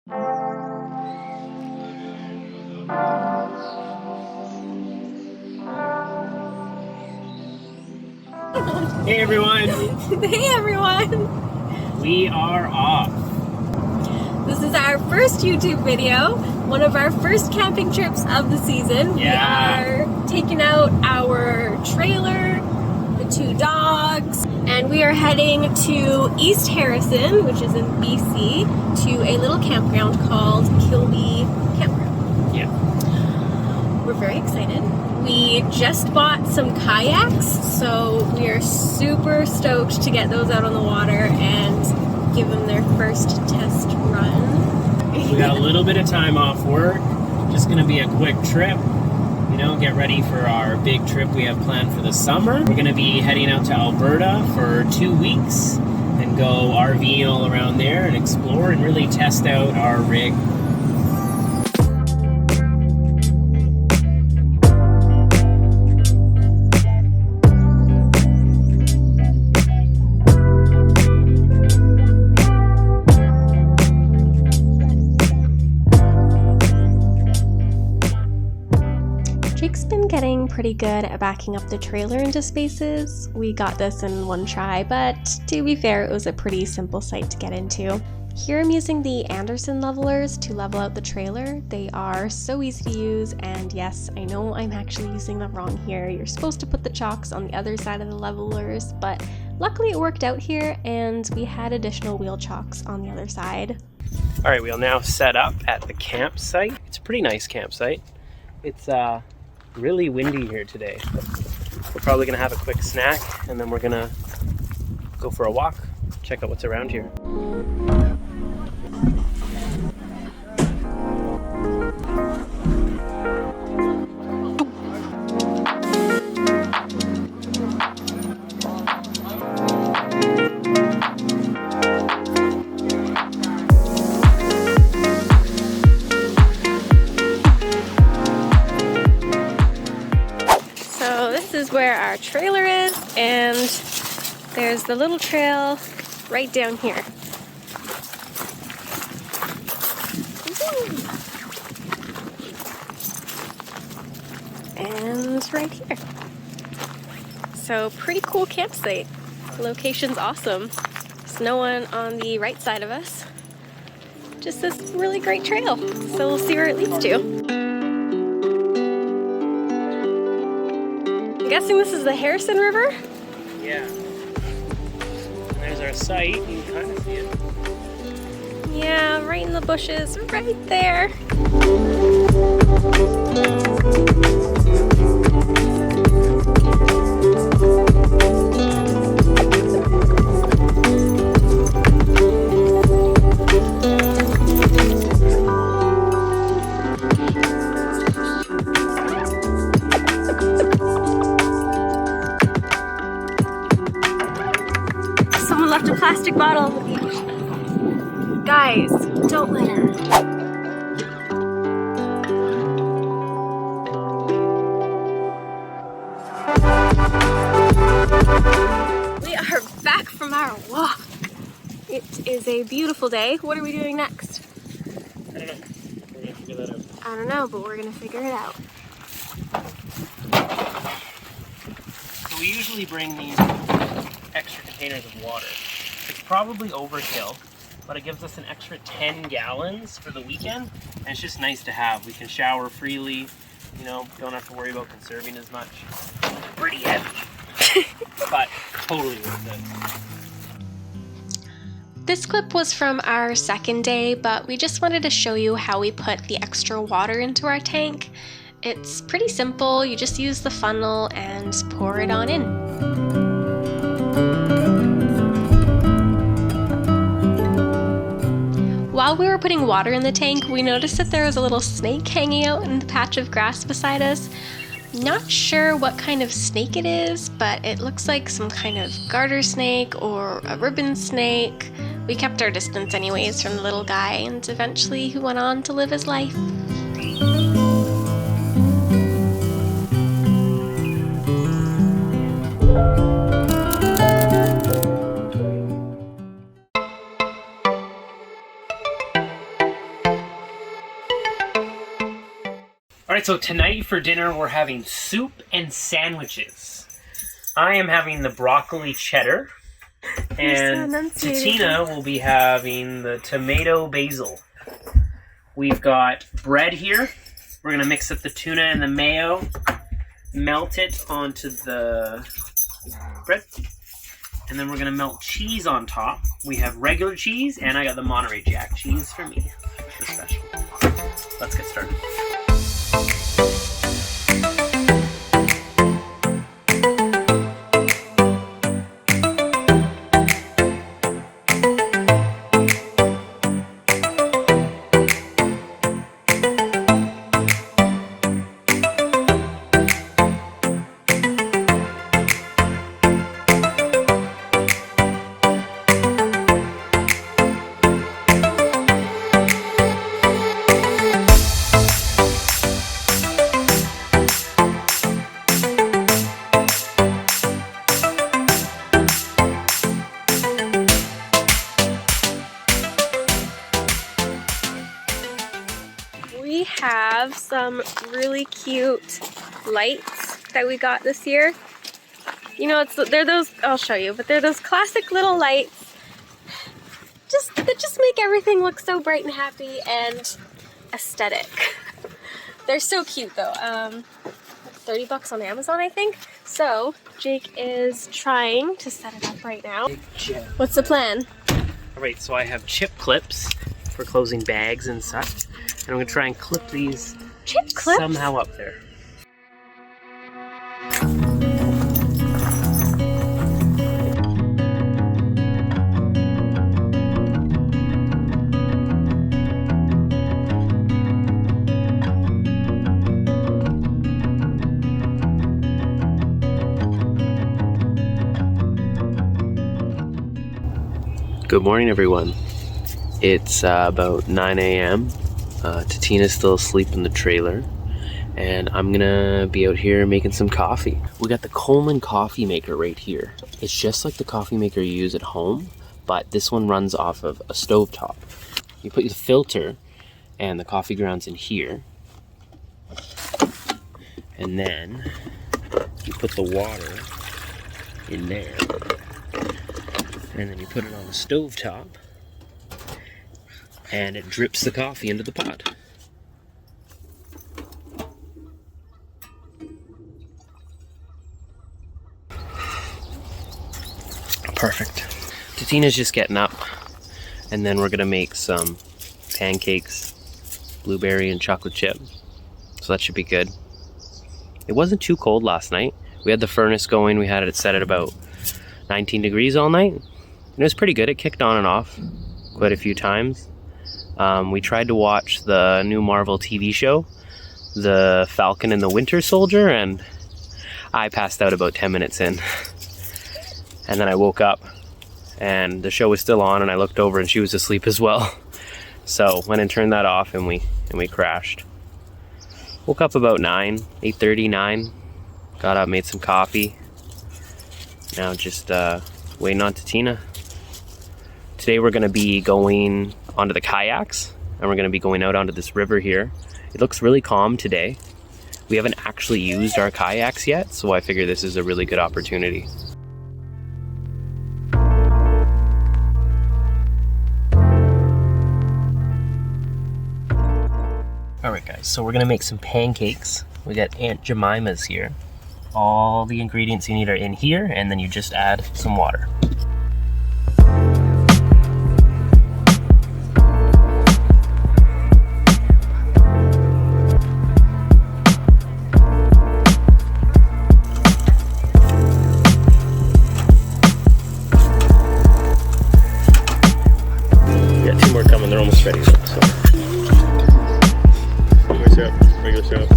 Hey everyone! Hey everyone! We are off. This is our first YouTube video, one of our first camping trips of the season. Yeah. We are taking out our trailer, the 2 dogs, and we are heading to East Harrison, which is in BC, to a little campground called Kilby Campground. Yeah. We're very excited. We just bought some kayaks, so we are super stoked to get those out on the water and give them their first test run. We got a little bit of time off work. Just gonna be a quick trip. You know, get ready for our big trip we have planned for the summer. We're gonna be heading out to Alberta for 2 weeks and go RVing all around there and explore and really test out our rig. Jake's been getting pretty good at backing up the trailer into spaces. We got this in one try, but to be fair, it was a pretty simple site to get into. Here I'm using the Anderson levelers to level out the trailer. They are so easy to use, and yes, I know I'm actually using them wrong here. You're supposed to put the chocks on the other side of the levelers, but luckily it worked out here, and we had additional wheel chocks on the other side. Alright, we'll now set up at the campsite. It's a pretty nice campsite. It's really windy here today. We're probably gonna have a quick snack and then we're gonna go for a walk, check out what's around here. This is where our trailer is, and there's the little trail right down here. And right here. So pretty cool campsite. The location's awesome. There's no one on the right side of us. Just this really great trail. So we'll see where it leads to. I'm guessing this is the Harrison River? Yeah. And there's our site, you can kind of see it. Yeah, right in the bushes, right there. Left a plastic bottle on the beach. Guys, don't litter. We are back from our walk. It is a beautiful day. What are we doing next? I don't know. We're gonna figure that out. I don't know, but we're gonna figure it out. So we usually bring these extra containers of water. It's probably overkill, but it gives us an extra 10 gallons for the weekend, and it's just nice to have. We can shower freely, you know, don't have to worry about conserving as much. Pretty heavy, but totally worth it. This clip was from our second day, but we just wanted to show you how we put the extra water into our tank. It's pretty simple. You just use the funnel and pour it on in. While we were putting water in the tank, we noticed that there was a little snake hanging out in the patch of grass beside us. Not sure what kind of snake it is, but it looks like some kind of garter snake or a ribbon snake. We kept our distance anyways from the little guy, and eventually he went on to live his life. Alright, so tonight for dinner we're having soup and sandwiches. I am having the broccoli cheddar, and Tattina will be having the tomato basil. We've got bread here. We're going to mix up the tuna and the mayo, melt it onto the bread, and then we're going to melt cheese on top. We have regular cheese, and I got the Monterey Jack cheese for me, the special. Let's get started. We have some really cute lights that we got this year. You know, they're those, I'll show you, but they're those classic little lights that just make everything look so bright and happy and aesthetic. They're so cute though. 30 bucks on Amazon, I think. So Jake is trying to set it up right now. What's the plan? Alright, so I have chip clips for closing bags and such. And I'm going to try and clip these chip clips somehow up there. Good morning, everyone. It's about 9 a.m. Tattina's still asleep in the trailer, and I'm gonna be out here making some coffee. We got the Coleman coffee maker right here. It's just like the coffee maker you use at home, but this one runs off of a stovetop. You put the filter and the coffee grounds in here, and then you put the water in there, and then you put it on the stovetop, and it drips the coffee into the pot. Perfect. Tattina's just getting up, and then we're gonna make some pancakes, blueberry and chocolate chip. So that should be good. It wasn't too cold last night. We had the furnace going. We had it set at about 19 degrees all night. And it was pretty good. It kicked on and off quite a few times. We tried to watch the new Marvel TV show, The Falcon and the Winter Soldier, and I passed out about 10 minutes in. And then I woke up, and the show was still on, and I looked over, and she was asleep as well. So went and turned that off, and we crashed. Woke up about 8:30, 9. Got up, made some coffee. Now just waiting on Tattina. Today we're going to be going onto the kayaks, and we're going to be going out onto this river here. It looks really calm today. We haven't actually used our kayaks yet, so I figure this is a really good opportunity. Alright guys, so we're going to make some pancakes. We got Aunt Jemima's here. All the ingredients you need are in here, and then you just add some water. They're almost ready. So. Regular syrup, regular syrup.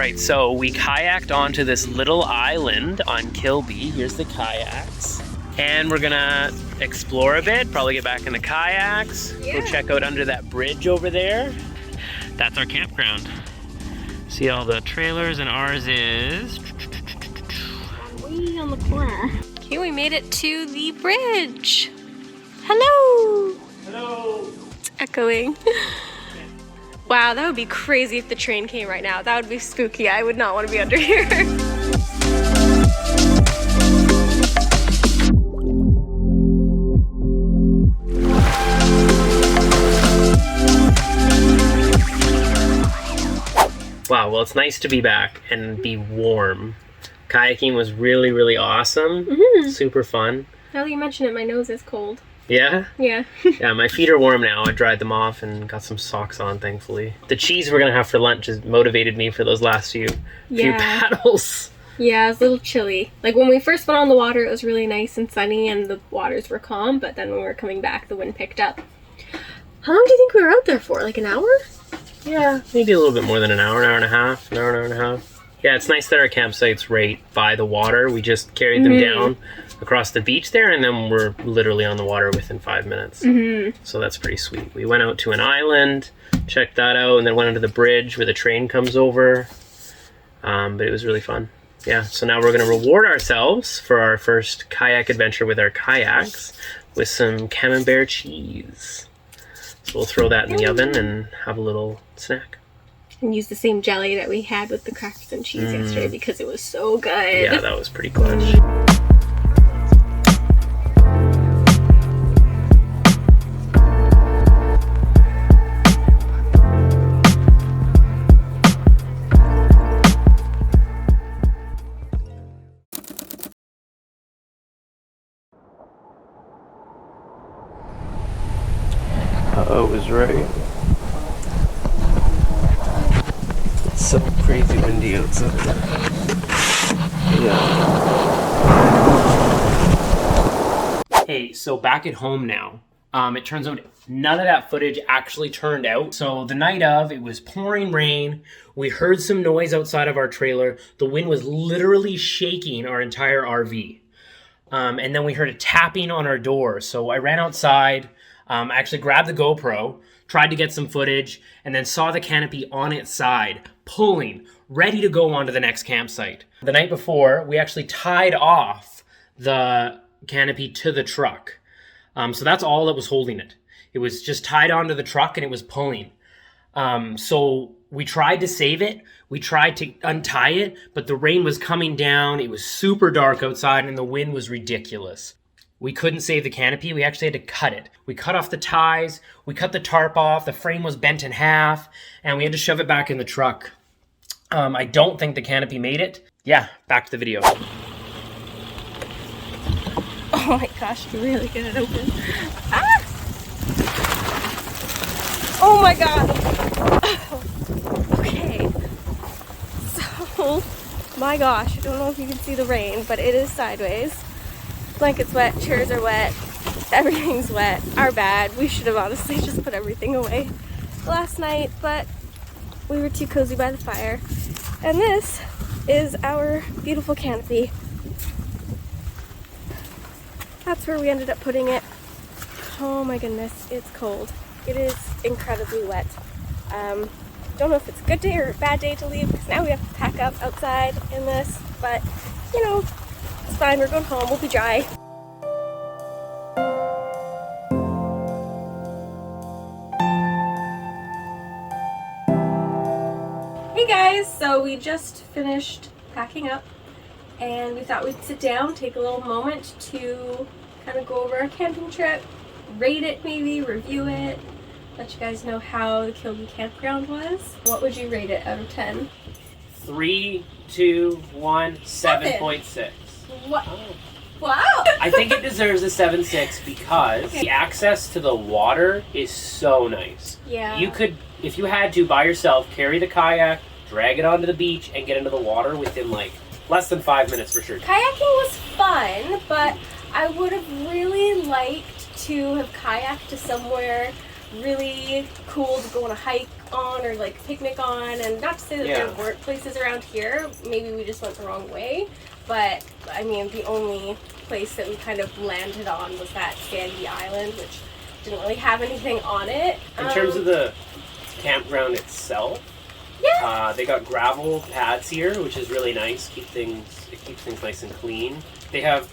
right, so we kayaked onto this little island on Kilby. Here's the kayaks. And we're gonna explore a bit, probably get back in the kayaks, go check out under that bridge over there. That's our campground. See all the trailers, and ours is way on the corner. Okay, we made it to the bridge. Hello! Hello! It's echoing. Wow, that would be crazy if the train came right now. That would be spooky. I would not want to be under here. Wow, well, it's nice to be back and be warm. Kayaking was really, really awesome. Super fun. Now that you mention it, my nose is cold. Yeah? Yeah. Yeah, my feet are warm now. I dried them off and got some socks on, thankfully. The cheese we're gonna have for lunch has motivated me for those last few paddles. Yeah, it was a little chilly. Like when we first went on the water, it was really nice and sunny and the waters were calm, but then when we were coming back, the wind picked up. How long do you think we were out there for? Like an hour? Yeah, maybe a little bit more than an hour and a half. Yeah, it's nice that our campsite's right by the water. We just carried them down across the beach there, and then we're literally on the water within 5 minutes. So that's pretty sweet. We went out to an island, checked that out, and then went under the bridge where the train comes over. But it was really fun. Yeah, so now we're going to reward ourselves for our first kayak adventure with our kayaks with some camembert cheese. So we'll throw that in the oven and have a little snack. And use the same jelly that we had with the crackers and cheese yesterday because it was so good. Yeah, that was pretty clutch. I was right. It's so crazy windy outside. Yeah. Hey, so back at home now. It turns out none of that footage actually turned out. So the night of, it was pouring rain. We heard some noise outside of our trailer. The wind was literally shaking our entire RV. And then we heard a tapping on our door. So I ran outside. I actually grabbed the GoPro, tried to get some footage, and then saw the canopy on its side, pulling, ready to go on to the next campsite. The night before, we actually tied off the canopy to the truck. So that's all that was holding it. It was just tied onto the truck and it was pulling. So we tried to save it. We tried to untie it, but the rain was coming down. It was super dark outside and the wind was ridiculous. We couldn't save the canopy. We actually had to cut it. We cut off the ties. We cut the tarp off. The frame was bent in half and we had to shove it back in the truck. I don't think the canopy made it. Yeah, back to the video. Oh my gosh, you really get it open. Ah! Oh my god. Okay. So, my gosh, I don't know if you can see the rain, but it is sideways. Blanket's wet, chairs are wet, everything's wet. Our bad. We should have honestly just put everything away last night, but we were too cozy by the fire. And this is our beautiful canopy. That's where we ended up putting it. Oh my goodness, it's cold. It is incredibly wet. Don't know if it's a good day or a bad day to leave because now we have to pack up outside in this, but you know, it's fine, we're going home, we'll be dry. Hey guys, so we just finished packing up and we thought we'd sit down, take a little moment to kind of go over our camping trip, rate it maybe, review it, let you guys know how the Kilby campground was. What would you rate it out of 10? 3, 2, 1, 7.6. What? Oh. Wow! I think it deserves a 7.6 because the access to the water is so nice. Yeah. You could, if you had to by yourself, carry the kayak, drag it onto the beach, and get into the water within like less than 5 minutes for sure. Kayaking was fun, but I would have really liked to have kayaked to somewhere really cool to go on a hike on or like picnic on, and not to say that Yeah. there weren't places around here, maybe we just went the wrong way, but I mean the only place that we kind of landed on was that sandy island, which didn't really have anything on it. In terms of the campground itself, yeah, they got gravel pads here, which is really nice. It keeps things nice and clean. They have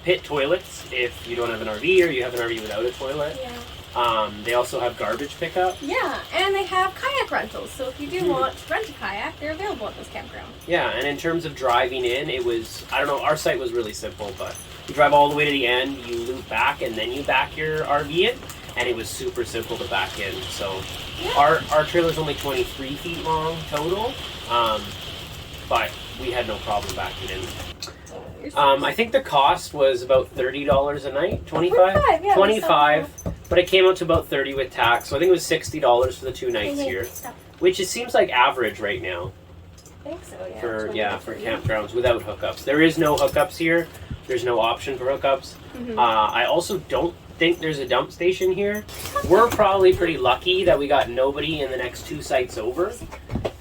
pit toilets if you don't have an RV or you have an RV without a toilet. yeah. They also have garbage pickup. Yeah, and they have kayak rentals, so if you do want to rent a kayak, they're available at this campground. Yeah, and in terms of driving in, it was, I don't know, our site was really simple, but you drive all the way to the end, you loop back, and then you back your RV in, and it was super simple to back in. So Yeah. our trailer's only 23 feet long total, but we had no problem backing in. I think the cost was about $30 a night, 25? 25, yeah, 25, but it came out to about 30 with tax, so I think it was $60 for the 2 nights here, which it seems like average right now. I think so, yeah. For campgrounds without hookups. There is no hookups here. There's no option for hookups. I also don't think there's a dump station here. We're probably pretty lucky that we got nobody in the next 2 sites over,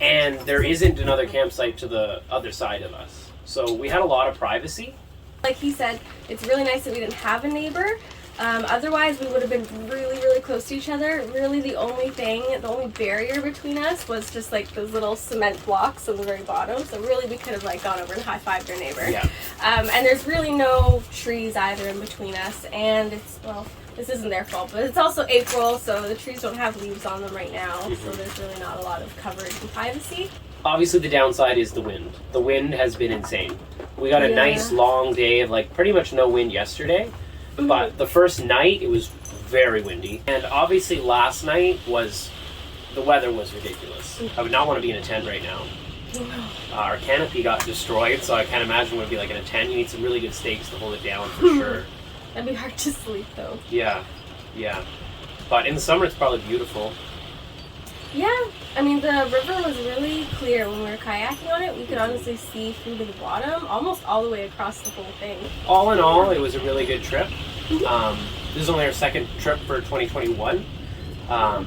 and there isn't another campsite to the other side of us. So we had a lot of privacy. Like he said, it's really nice that we didn't have a neighbor. Otherwise, we would have been really, really close to each other. Really, the only barrier between us was just like those little cement blocks on the very bottom. So really, we could have like gone over and high-fived our neighbor. Yeah. And there's really no trees either in between us. And it's, well, this isn't their fault, but it's also April, so the trees don't have leaves on them right now. So there's really not a lot of coverage and privacy. Obviously, the downside is the wind. The wind has been insane. We got a nice long day of like pretty much no wind yesterday. But the first night, it was very windy. And obviously last night the weather was ridiculous. I would not want to be in a tent right now. Our canopy got destroyed, so I can't imagine what it would be like in a tent. You need some really good stakes to hold it down for sure. That'd be hard to sleep though. Yeah. But in the summer, it's probably beautiful. Yeah, I mean, the river was really clear when we were kayaking on it. We could honestly see through to the bottom, almost all the way across the whole thing. All in all, it was a really good trip. This is only our second trip for 2021.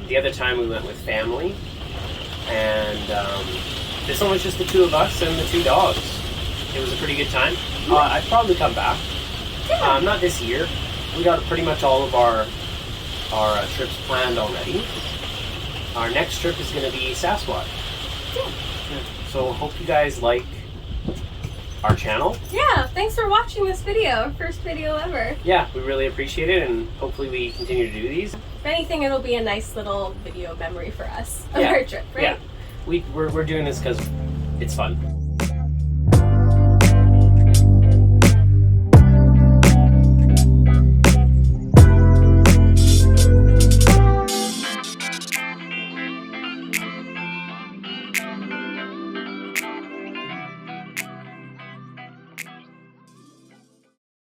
The other time we went with family. And this one was just the 2 of us and the 2 dogs. It was a pretty good time. I'd probably come back. Not this year. We got pretty much all of our trips planned already. Our next trip is going to be Sasquatch. So hope you guys like our channel. Yeah, thanks for watching this video, our first video ever. Yeah, we really appreciate it, and hopefully we continue to do these. If anything, it'll be a nice little video memory for us of our trip, right? Yeah, we're doing this because it's fun.